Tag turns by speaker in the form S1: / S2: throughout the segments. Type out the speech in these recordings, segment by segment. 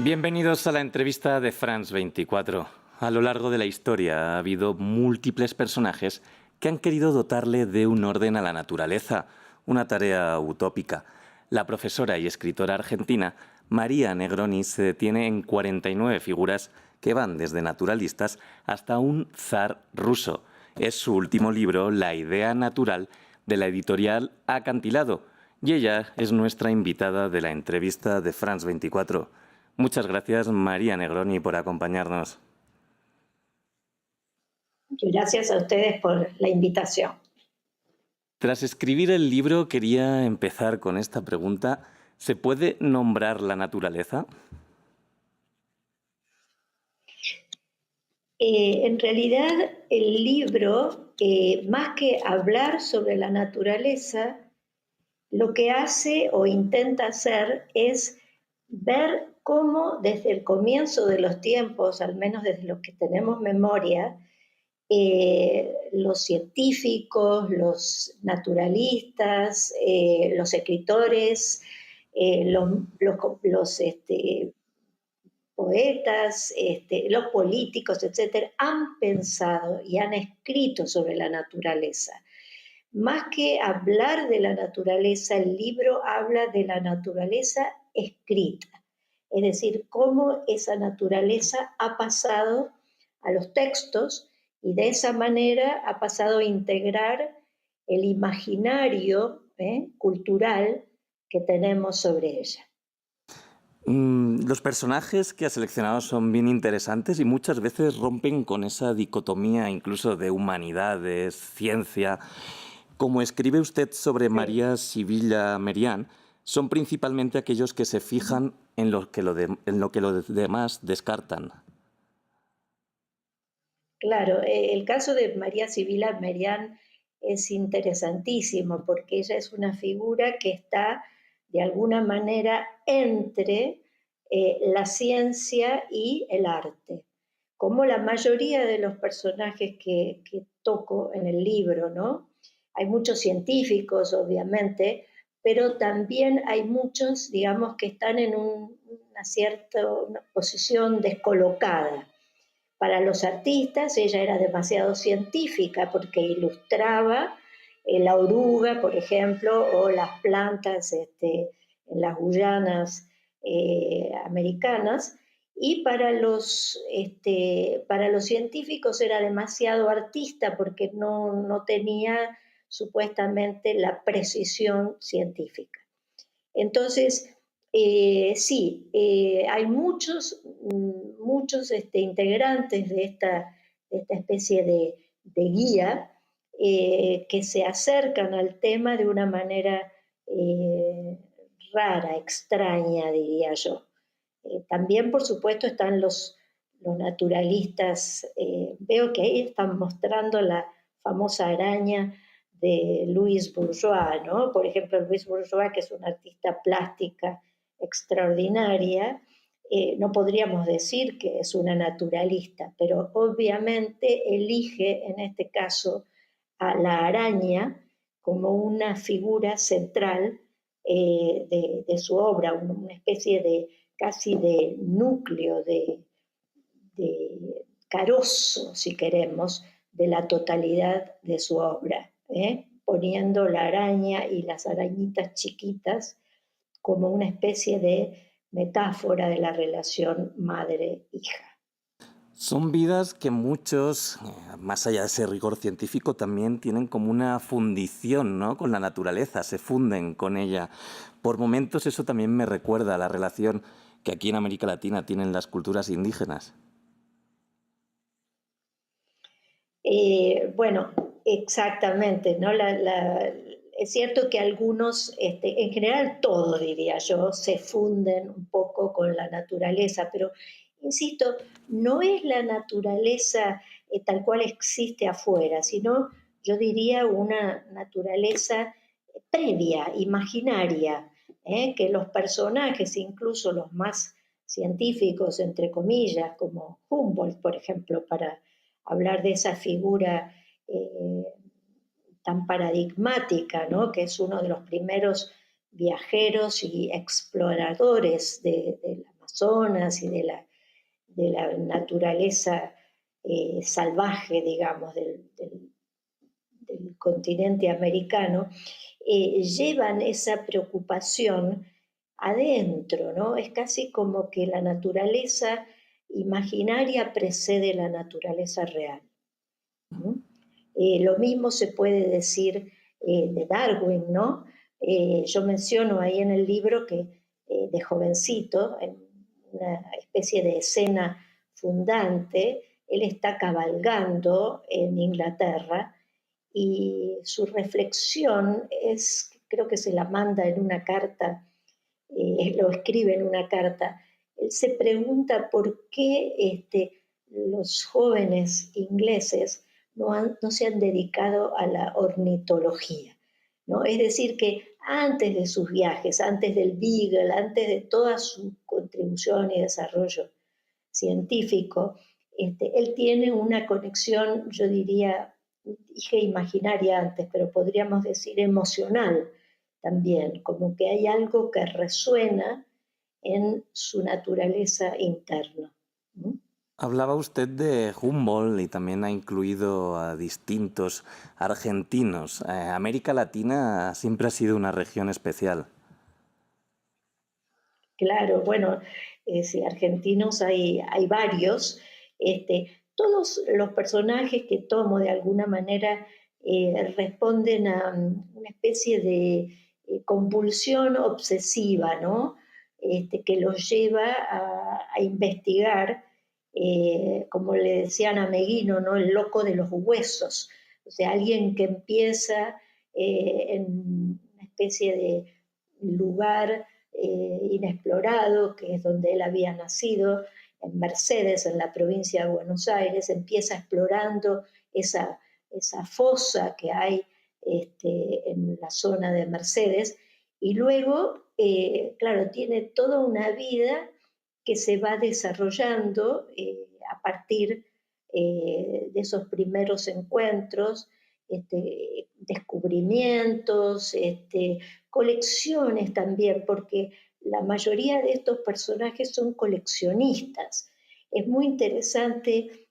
S1: Bienvenidos a la entrevista de France 24. A lo largo de la historia ha habido múltiples personajes que han querido dotarle de un orden a la naturaleza, una tarea utópica. La profesora y escritora argentina María Negroni se detiene en 49 figuras que van desde naturalistas hasta un zar ruso. Es su último libro, La idea natural, de la editorial Acantilado, y ella es nuestra invitada de la entrevista de France 24. Muchas gracias, María Negroni, por acompañarnos.
S2: Gracias a ustedes por la invitación.
S1: Tras escribir el libro, quería empezar con esta pregunta. ¿Se puede nombrar la naturaleza?
S2: En realidad, el libro, más que hablar sobre la naturaleza, lo que hace o intenta hacer es ver cómo desde el comienzo de los tiempos, al menos desde los que tenemos memoria, los científicos, los naturalistas, los escritores, los poetas, los políticos, etcétera, han pensado y han escrito sobre la naturaleza. Más que hablar de la naturaleza, el libro habla de la naturaleza escrita, es decir, cómo esa naturaleza ha pasado a los textos y de esa manera ha pasado a integrar el imaginario cultural que tenemos sobre ella.
S1: Los personajes que ha seleccionado son bien interesantes y muchas veces rompen con esa dicotomía incluso de humanidades, ciencia. Como escribe usted sobre
S2: Sí.
S1: María Sibilla Merian, son principalmente aquellos que se fijan en lo que los demás descartan.
S2: Claro, el caso de María Sibila Merian es interesantísimo porque ella es una figura que está de alguna manera entre la ciencia y el arte, como la mayoría de los personajes que toco en el libro, ¿no? Hay muchos científicos, obviamente, pero también hay muchos, digamos, que están en una posición descolocada. Para los artistas ella era demasiado científica porque ilustraba la oruga, por ejemplo, o las plantas en las Guyanas americanas, y para los científicos era demasiado artista porque no tenía supuestamente la precisión científica. Entonces, sí, hay muchos integrantes de esta especie de guía que se acercan al tema de una manera rara, extraña, diría yo. También, por supuesto, están los naturalistas. Veo que ahí están mostrando la famosa araña de Louise Bourgeois, ¿no? Por ejemplo, Louise Bourgeois, que es una artista plástica extraordinaria, no podríamos decir que es una naturalista, pero obviamente elige en este caso a la araña como una figura central de su obra, una especie de casi de núcleo, de carozo, si queremos, de la totalidad de su obra, poniendo la araña y las arañitas chiquitas como una especie de metáfora de la relación madre-hija.
S1: Son vidas que muchos, más allá de ese rigor científico, también tienen como una fundición, ¿no?, con la naturaleza, se funden con ella. Por momentos eso también me recuerda a la relación que aquí en América Latina tienen las culturas indígenas.
S2: Bueno, exactamente, ¿no? Es cierto que algunos, en general todos diría yo, se funden un poco con la naturaleza, pero insisto, no es la naturaleza tal cual existe afuera, sino yo diría una naturaleza previa, imaginaria, que los personajes, incluso los más científicos, entre comillas, como Humboldt, por ejemplo, para hablar de esa figura tan paradigmática, ¿no? Que es uno de los primeros viajeros y exploradores del Amazonas y de la naturaleza salvaje, digamos, del continente americano, llevan esa preocupación adentro, ¿no? Es casi como que la naturaleza imaginaria precede la naturaleza real. ¿No? Lo mismo se puede decir de Darwin, ¿no? Yo menciono ahí en el libro que de jovencito, en una especie de escena fundante, él está cabalgando en Inglaterra y su reflexión es, creo que se la manda en una carta, lo escribe en una carta, él se pregunta por qué los jóvenes ingleses no se han dedicado a la ornitología, ¿no? Es decir, que antes de sus viajes, antes del Beagle, antes de toda su contribución y desarrollo científico, él tiene una conexión, yo diría, dije imaginaria antes, pero podríamos decir emocional también, como que hay algo que resuena en su naturaleza interna. ¿No?
S1: Hablaba usted de Humboldt y también ha incluido a distintos argentinos. América Latina siempre ha sido una región especial.
S2: Claro, bueno, sí, argentinos hay varios. Todos los personajes que tomo de alguna manera responden a una especie de compulsión obsesiva, ¿no? Que los lleva a investigar, como le decían a Meguino, ¿no? El loco de los huesos. O sea, alguien que empieza en una especie de lugar inexplorado, que es donde él había nacido, en Mercedes, en la provincia de Buenos Aires, empieza explorando esa fosa que hay en la zona de Mercedes, y luego, claro, tiene toda una vida que se va desarrollando a partir de esos primeros encuentros, descubrimientos, colecciones también, porque la mayoría de estos personajes son coleccionistas. Es muy interesante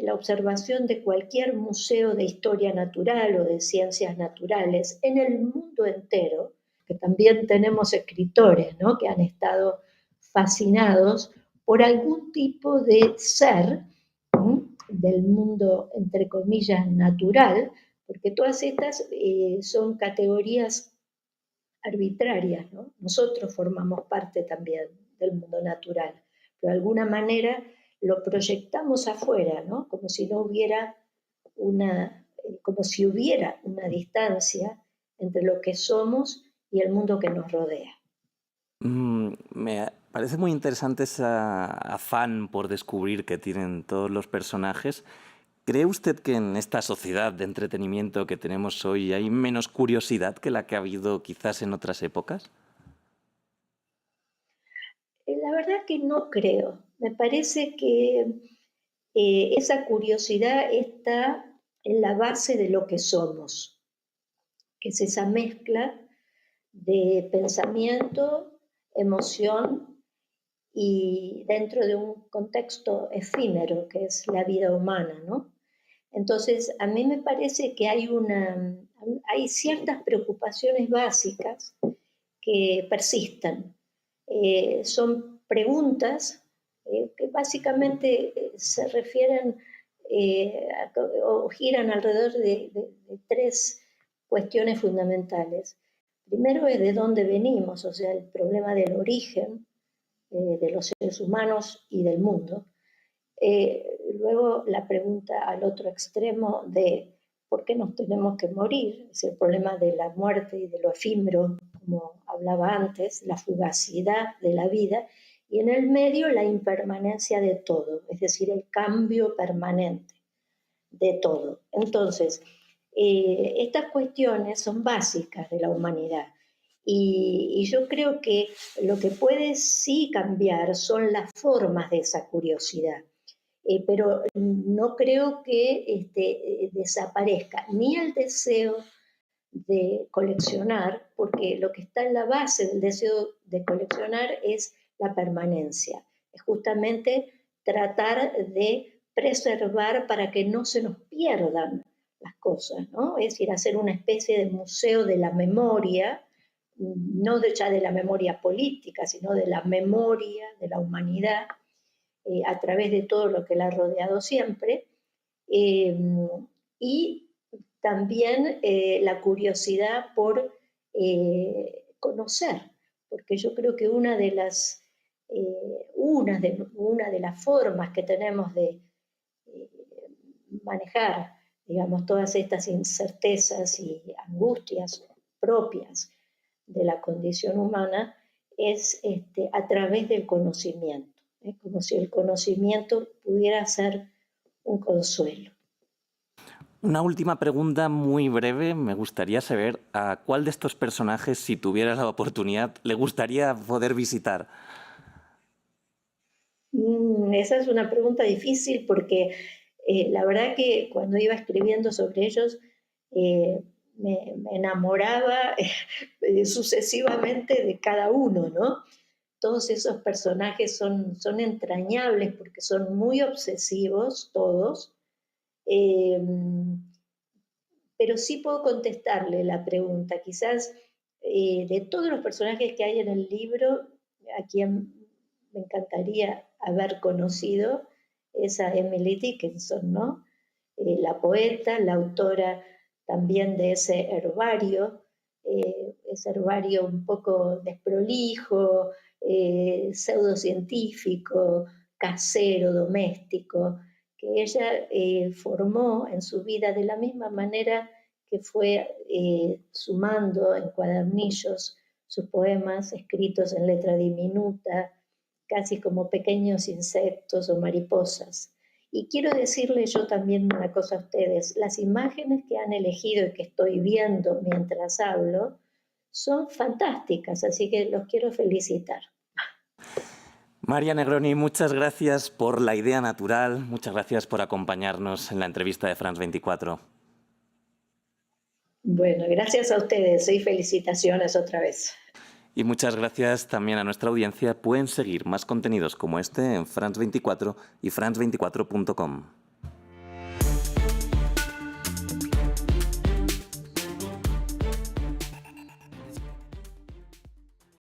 S2: la observación de cualquier museo de historia natural o de ciencias naturales en el mundo entero, que también tenemos escritores, ¿no? Que han estado fascinados por algún tipo de ser, ¿no? Del mundo, entre comillas, natural, porque todas estas son categorías arbitrarias, ¿no? Nosotros formamos parte también del mundo natural, pero de alguna manera lo proyectamos afuera, ¿no? Como si no hubiera como si hubiera una distancia entre lo que somos y el mundo que nos rodea.
S1: Me parece muy interesante ese afán por descubrir que tienen todos los personajes. ¿Cree usted que en esta sociedad de entretenimiento que tenemos hoy hay menos curiosidad que la que ha habido quizás en otras épocas?
S2: La verdad que no creo. Me parece que esa curiosidad está en la base de lo que somos, que es esa mezcla de pensamiento, emoción y dentro de un contexto efímero que es la vida humana, ¿no? Entonces, a mí me parece que hay ciertas preocupaciones básicas que persisten. Son preguntas que básicamente se refieren o giran alrededor de tres cuestiones fundamentales. Primero es de dónde venimos, o sea, el problema del origen de los seres humanos y del mundo. Luego la pregunta al otro extremo de por qué nos tenemos que morir, es el problema de la muerte y de lo efímero, como hablaba antes, la fugacidad de la vida, y en el medio la impermanencia de todo, es decir, el cambio permanente de todo. Entonces, estas cuestiones son básicas de la humanidad y yo creo que lo que puede sí cambiar son las formas de esa curiosidad. Pero no creo que desaparezca ni el deseo de coleccionar, porque lo que está en la base del deseo de coleccionar es la permanencia, es justamente tratar de preservar para que no se nos pierdan las cosas, ¿no? Es decir, hacer una especie de museo de la memoria, no ya de la memoria política, sino de la memoria de la humanidad, a través de todo lo que la ha rodeado siempre, eh, y también la curiosidad por conocer, porque yo creo que una de las formas que tenemos de eh, manejar, digamos, todas estas incertezas y angustias propias de la condición humana es a través del conocimiento, como si el conocimiento pudiera ser un consuelo.
S1: Una última pregunta muy breve. Me gustaría saber a cuál de estos personajes, si tuvieras la oportunidad, le gustaría poder visitar.
S2: Esa es una pregunta difícil porque la verdad que cuando iba escribiendo sobre ellos me enamoraba sucesivamente de cada uno, ¿no? Todos esos personajes son entrañables porque son muy obsesivos todos, eh, pero sí puedo contestarle la pregunta. Quizás de todos los personajes que hay en el libro, a quien me encantaría haber conocido es a Emily Dickinson, ¿no? La poeta, la autora también de ese herbario un poco desprolijo, pseudocientífico, casero, doméstico, que ella formó en su vida de la misma manera que fue sumando en cuadernillos sus poemas escritos en letra diminuta, casi como pequeños insectos o mariposas. Y quiero decirle yo también una cosa a ustedes, las imágenes que han elegido y que estoy viendo mientras hablo son fantásticas, así que los quiero felicitar.
S1: María Negroni, muchas gracias por la idea natural, muchas gracias por acompañarnos en la entrevista de France 24.
S2: Bueno, gracias a ustedes y felicitaciones otra vez.
S1: Y muchas gracias también a nuestra audiencia. Pueden seguir más contenidos como este en France 24 y france24.com.